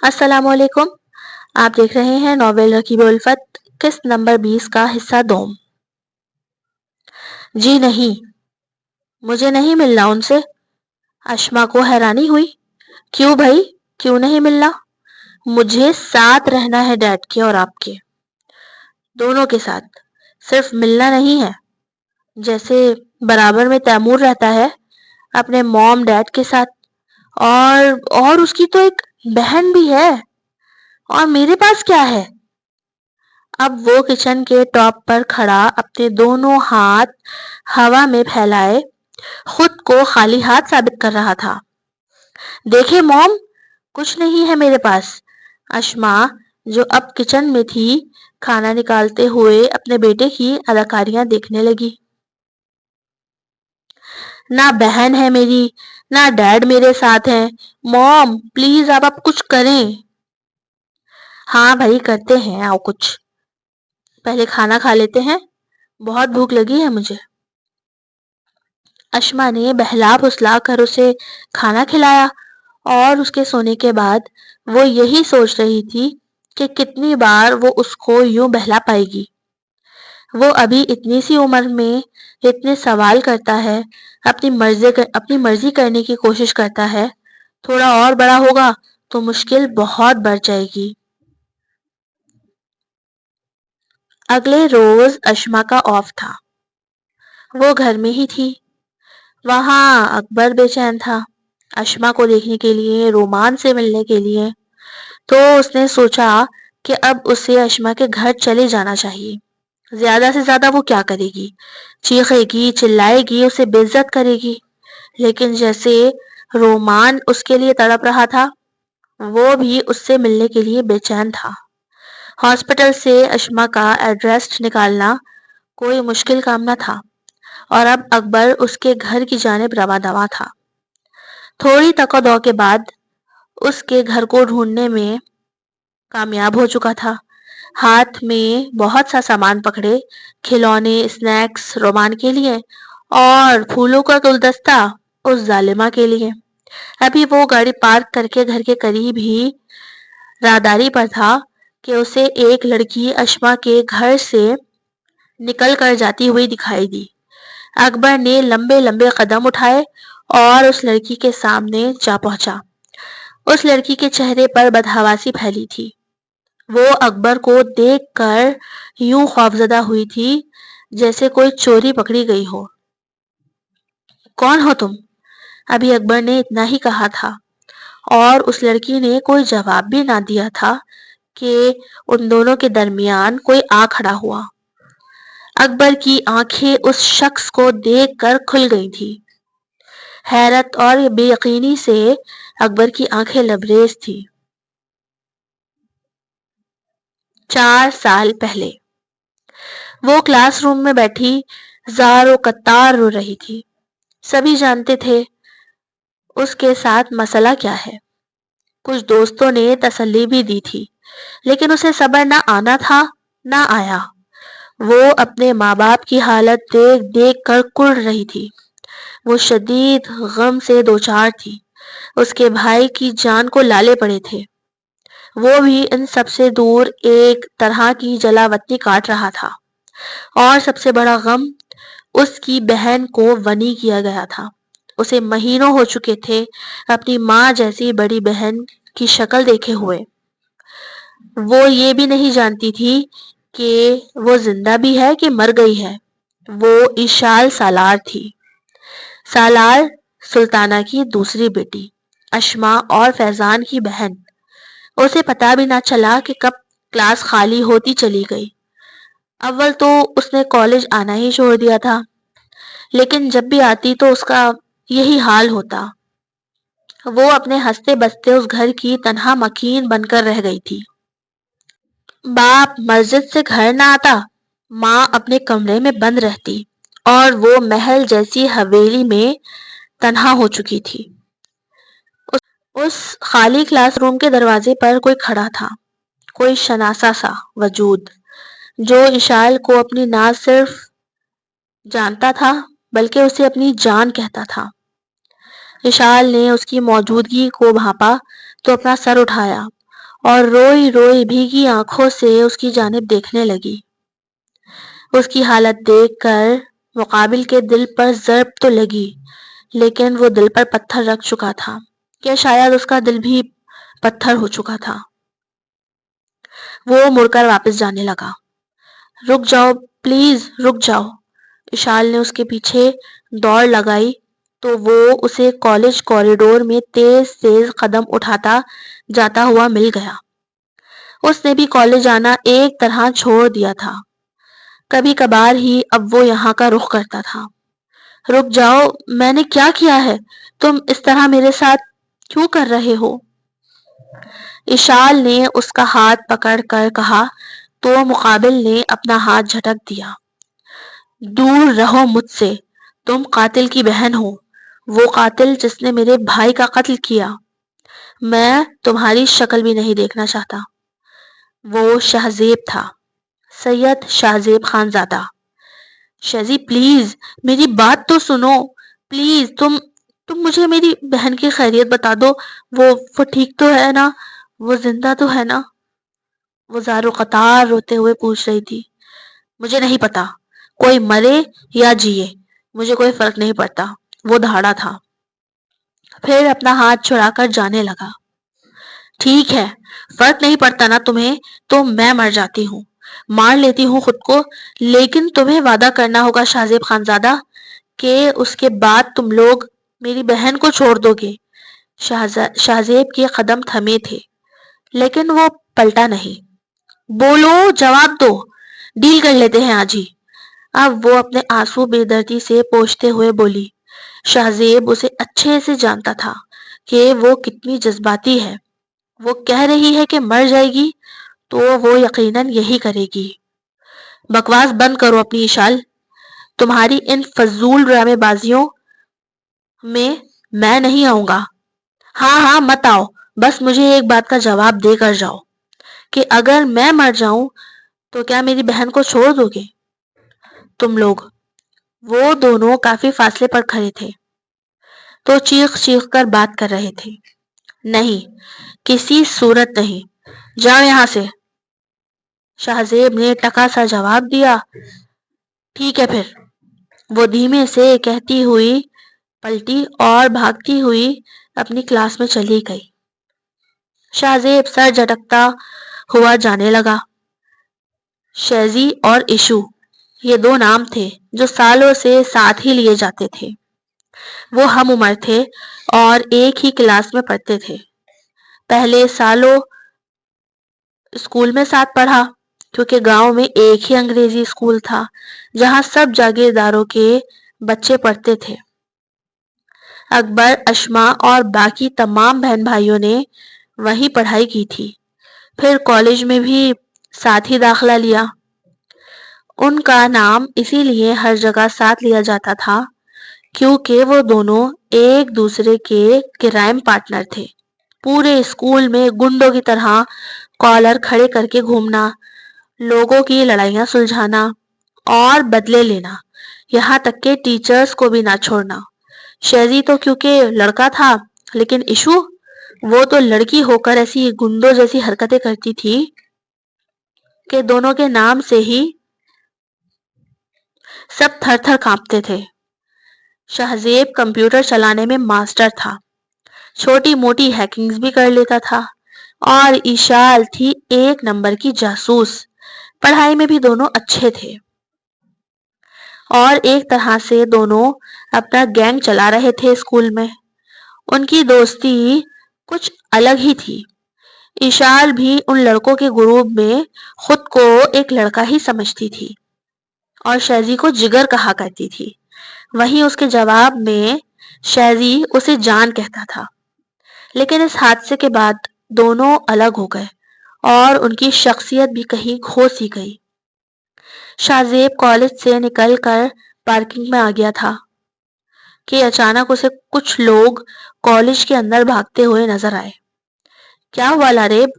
السلام علیکم. آپ دیکھ رہے ہیں ناول رکیب الفت قسط نمبر 20 کا حصہ دوم. جی نہیں، مجھے نہیں ملنا ان سے. اشما کو حیرانی ہوئی. کیوں بھائی، کیوں نہیں ملنا؟ مجھے ساتھ رہنا ہے ڈیڈ کے اور آپ کے، دونوں کے ساتھ. صرف ملنا نہیں ہے. جیسے برابر میں تیمور رہتا ہے اپنے موم ڈیڈ کے ساتھ، اور اس کی تو ایک بہن بھی ہے. اور میرے پاس کیا ہے؟ اب وہ کچن کے ٹاپ پر کھڑا اپنے دونوں ہاتھ ہوا میں پھیلائے خود کو خالی ہاتھ ثابت کر رہا تھا. دیکھیں موم، کچھ نہیں ہے میرے پاس. اشما جو اب کچن میں تھی کھانا نکالتے ہوئے اپنے بیٹے کی اداکاریاں دیکھنے لگی. نہ بہن ہے میری، نہ ڈیڈ میرے ساتھ ہیں. موم پلیز آپ اب کچھ کریں. ہاں بھائی کرتے ہیں، آؤ کچھ پہلے کھانا کھا لیتے ہیں، بہت بھوک لگی ہے مجھے. اشما نے بہلا پھسلا کر اسے کھانا کھلایا اور اس کے سونے کے بعد وہ یہی سوچ رہی تھی کہ کتنی بار وہ اس کو یوں بہلا پائے گی. وہ ابھی اتنی سی عمر میں اتنے سوال کرتا ہے، اپنی مرضی کرنے کی کوشش کرتا ہے. تھوڑا اور بڑا ہوگا تو مشکل بہت بڑھ جائے گی. اگلے روز اشما کا آف تھا. وہ گھر میں ہی تھی. وہاں اکبر بے چین تھا اشما کو دیکھنے کے لیے، رومان سے ملنے کے لیے. تو اس نے سوچا کہ اب اسے اشما کے گھر چلے جانا چاہیے. زیادہ سے زیادہ وہ کیا کرے گی؟ چیخے گی، چلائے گی، اسے بے عزت کرے گی. لیکن جیسے رومان اس کے لیے تڑپ رہا تھا، وہ بھی اس سے ملنے کے لیے بے چین تھا. ہاسپٹل سے اشما کا ایڈریس نکالنا کوئی مشکل کام نہ تھا، اور اب اکبر اس کے گھر کی جانب رواں دواں تھا. تھوڑی تقاضا کے بعد اس کے گھر کو ڈھونڈنے میں کامیاب ہو چکا تھا. ہاتھ میں بہت سا سامان پکڑے، کھلونے، اسنیکس رومان کے لیے، اور پھولوں کا گلدستہ اس ظالمہ کے لیے. ابھی وہ گاڑی پارک کر کے گھر کے قریب ہی راہداری پر تھا کہ اسے ایک لڑکی اشما کے گھر سے نکل کر جاتی ہوئی دکھائی دی. اکبر نے لمبے لمبے قدم اٹھائے اور اس لڑکی کے سامنے جا پہنچا. اس لڑکی کے چہرے پر بدحواسی پھیلی تھی. وہ اکبر کو دیکھ کر یوں خوفزدہ ہوئی تھی جیسے کوئی چوری پکڑی گئی ہو. کون ہو تم؟ ابھی اکبر نے اتنا ہی کہا تھا، اور اس لڑکی نے کوئی جواب بھی نہ دیا تھا کہ ان دونوں کے درمیان کوئی آ کھڑا ہوا. اکبر کی آنکھیں اس شخص کو دیکھ کر کھل گئی تھی. حیرت اور بے یقینی سے اکبر کی آنکھیں لبریز تھی. 4 سال پہلے وہ کلاس روم میں بیٹھی زار و قطار رو رہی تھی. سبھی جانتے تھے اس کے ساتھ مسئلہ کیا ہے. کچھ دوستوں نے تسلی بھی دی تھی، لیکن اسے صبر نہ آنا تھا، نہ آیا. وہ اپنے ماں باپ کی حالت دیکھ دیکھ کر کڑ رہی تھی. وہ شدید غم سے دوچار تھی. اس کے بھائی کی جان کو لالے پڑے تھے. وہ بھی ان سب سے دور ایک طرح کی جلا وطنی کاٹ رہا تھا. اور سب سے بڑا غم اس کی بہن کو ونی کیا گیا تھا. اسے مہینوں ہو چکے تھے اپنی ماں جیسی بڑی بہن کی شکل دیکھے ہوئے. وہ یہ بھی نہیں جانتی تھی کہ وہ زندہ بھی ہے کہ مر گئی ہے. وہ اشال سالار تھی. سالار سلطانہ کی دوسری بیٹی، اشما اور فیضان کی بہن. اسے پتا بھی نہ چلا کہ کب کلاس خالی ہوتی چلی گئی. اول تو اس نے کالج آنا ہی چھوڑ دیا تھا، لیکن جب بھی آتی تو اس کا یہی حال ہوتا. وہ اپنے ہنستے بستے اس گھر کی تنہا مکین بن کر رہ گئی تھی. باپ مسجد سے گھر نہ آتا، ماں اپنے کمرے میں بند رہتی، اور وہ محل جیسی حویلی میں تنہا ہو چکی تھی. اس خالی کلاس روم کے دروازے پر کوئی کھڑا تھا، کوئی شناسا سا وجود جو اشال کو اپنی نہ صرف جانتا تھا بلکہ اسے اپنی جان کہتا تھا. اشال نے اس کی موجودگی کو بھانپا تو اپنا سر اٹھایا اور روئی روئی بھیگی آنکھوں سے اس کی جانب دیکھنے لگی۔ اس کی حالت دیکھ کر مقابل کے دل پر ضرب تو لگی، لیکن وہ دل پر پتھر رکھ چکا تھا، کہ شاید اس کا دل بھی پتھر ہو چکا تھا۔ وہ مڑ کر واپس جانے لگا۔ رک جاؤ پلیز، رک جاؤ۔ اشال نے اس کے پیچھے دوڑ لگائی تو وہ اسے کالج کوریڈور میں تیز تیز قدم اٹھاتا جاتا ہوا مل گیا۔ اس نے بھی کالج آنا ایک طرح چھوڑ دیا تھا، کبھی کبھار ہی اب وہ یہاں کا رخ کرتا تھا۔ رک جاؤ، میں نے کیا کیا ہے؟ تم اس طرح میرے ساتھ کیوں کر رہے ہو؟ اشال نے اس کا ہاتھ پکڑ کر کہا تو مقابل نے اپنا ہاتھ جھٹک دیا۔ دور رہو مجھ سے، تم قاتل کی بہن ہو، وہ قاتل جس نے میرے بھائی کا قتل کیا۔ میں تمہاری شکل بھی نہیں دیکھنا چاہتا۔ وہ شہزیب تھا، سید شہزیب خانزادہ۔ شہزی پلیز میری بات تو سنو، پلیز تم مجھے میری بہن کی خیریت بتا دو، وہ ٹھیک تو ہے نا؟ وہ زندہ تو ہے نا؟ وہ زار قطار روتے ہوئے پوچھ رہی تھی۔ مجھے نہیں پتا، کوئی مرے یا جیے مجھے کوئی فرق نہیں پڑتا، وہ دھاڑا تھا۔ پھر اپنا ہاتھ چھڑا کر جانے لگا۔ ٹھیک ہے، فرق نہیں پڑتا نا تمہیں، تو میں مر جاتی ہوں، مار لیتی ہوں خود کو، لیکن تمہیں وعدہ کرنا ہوگا شہزیب خانزادہ کہ اس کے بعد تم لوگ میری بہن کو چھوڑ دو گے۔ شہزیب کے قدم تھمے تھے، لیکن وہ پلٹا نہیں۔ بولو، جواب دو، ڈیل کر لیتے ہیں آج ہی۔ اب وہ اپنے آنسو بے دردی سے پوچھتے ہوئے بولی۔ شہزیب اسے اچھے سے جانتا تھا کہ وہ کتنی جذباتی ہے۔ وہ کہہ رہی ہے کہ مر جائے گی تو وہ یقیناً یہی کرے گی۔ بکواس بند کرو اپنی اشال، تمہاری ان فضول ڈرامے بازیوں میں نہیں آؤں گا۔ ہاں ہاں مت آؤ، بس مجھے ایک بات کا جواب دے کر جاؤ کہ اگر میں مر جاؤں تو کیا میری بہن کو چھوڑ دو گے تم لوگ؟ وہ دونوں کافی فاصلے پر کھڑے تھے تو چیخ چیخ کر بات کر رہے تھے۔ نہیں، کسی صورت نہیں، جاؤ یہاں سے، شہزیب نے ٹکا سا جواب دیا۔ ٹھیک ہے پھر، وہ دھیمے سے کہتی ہوئی پلٹی اور بھاگتی ہوئی اپنی کلاس میں چلی گئی۔ شہزیب سر جھٹکتا ہوا جانے لگا۔ شیزی اور ایشو، یہ دو نام تھے جو سالوں سے ساتھ ہی لیے جاتے تھے۔ وہ ہم عمر تھے اور ایک ہی کلاس میں پڑھتے تھے۔ پہلے سالوں اسکول میں ساتھ پڑھا، کیونکہ گاؤں میں ایک ہی انگریزی اسکول تھا جہاں سب جاگیرداروں کے بچے پڑھتے تھے۔ اکبر، اشما اور باقی تمام بہن بھائیوں نے وہیں پڑھائی کی تھی، پھر کالج میں بھی ساتھ ہی داخلہ لیا۔ ان کا نام اسی لیے ہر جگہ ساتھ لیا جاتا تھا کیونکہ وہ دونوں ایک دوسرے کے کرائم پارٹنر تھے۔ پورے اسکول میں گنڈوں کی طرح کالر کھڑے کر کے گھومنا، لوگوں کی لڑائیاں سلجھانا اور بدلے لینا، یہاں تک کہ ٹیچرز کو بھی نہ چھوڑنا۔ شیزی تو کیونکہ لڑکا تھا، لیکن ایشو، وہ تو لڑکی ہو کر ایسی گنڈوں جیسی حرکتیں کرتی تھی کہ دونوں کے نام سے ہی سب تھر تھر کانپتے تھے۔ شہزیب کمپیوٹر چلانے میں ماسٹر تھا، چھوٹی موٹی ہیکنگز بھی کر لیتا تھا، اور ایشال تھی ایک نمبر کی جاسوس، پڑھائی میں بھی دونوں اچھے تھے، اور ایک طرح سے دونوں اپنا گینگ چلا رہے تھے اسکول میں۔ ان کی دوستی کچھ الگ ہی تھی۔ ایشال بھی ان لڑکوں کے گروپ میں خود کو ایک لڑکا ہی سمجھتی تھی اور شیزی کو جگر کہا کرتی تھی، وہیں اس کے جواب میں شیزی اسے جان کہتا تھا۔ لیکن اس حادثے کے بعد دونوں الگ ہو گئے اور ان کی شخصیت بھی کہیں کھو سی گئی۔ شہزیب کالج سے نکل کر پارکنگ میں آ گیا تھا کہ اچانک اسے کچھ لوگ کالج کے اندر بھاگتے ہوئے نظر آئے۔ کیا ہوا لاریب؟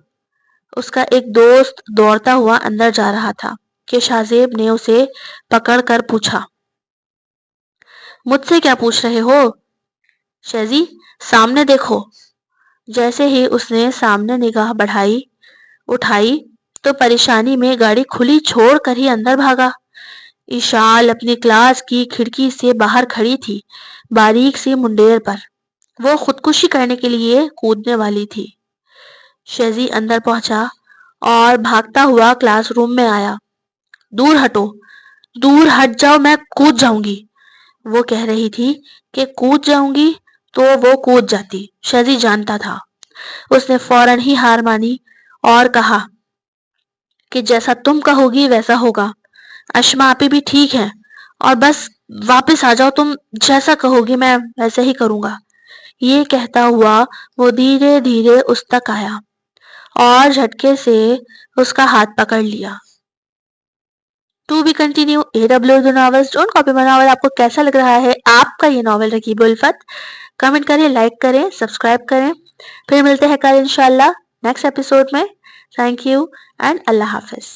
اس کا ایک دوست دوڑتا ہوا اندر جا رہا تھا کہ شہزیب نے اسے پکڑ کر پوچھا۔ مجھ سے کیا پوچھ رہے ہو؟ شیزی، سامنے دیکھو۔ جیسے ہی اس نے سامنے نگاہ بڑھائی اٹھائی تو پریشانی میں گاڑی کھلی چھوڑ کر ہی اندر بھاگا۔ ایشال اپنی کلاس کی کھڑکی سے باہر کھڑی تھی، باریک سی منڈیر پر۔ وہ خودکشی کرنے کے لیے کودنے والی تھی۔ شیزی اندر پہنچا اور بھاگتا ہوا کلاس روم میں آیا۔ دور ہٹو، دور ہٹ جاؤ، میں کود جاؤں گی۔ وہ کہہ رہی تھی کہ کود جاؤں گی تو وہ کود جاتی، شیزی جانتا تھا۔ اس نے فوراً ہی ہار مانی اور کہا کہ جیسا تم کہو گی ویسا ہوگا۔ اشما آپی بھی ٹھیک ہے، اور بس واپس آ جاؤ، تم جیسا کہو گی میں ویسے ہی کروں گا۔ یہ کہتا ہوا وہ دھیرے دھیرے اس تک آیا اور جھٹکے سے اس کا ہاتھ پکڑ لیا۔ To be continue AW novels don't copy my novel. آپ کو کیسا لگ رہا ہے آپ کا یہ ناول رقیب الفت؟ کمنٹ کریں، لائک کریں، سبسکرائب کریں۔ پھر ملتے ہیں کل انشاءاللہ نیکسٹ ایپیسوڈ میں۔ تھینک یو اینڈ اللہ حافظ۔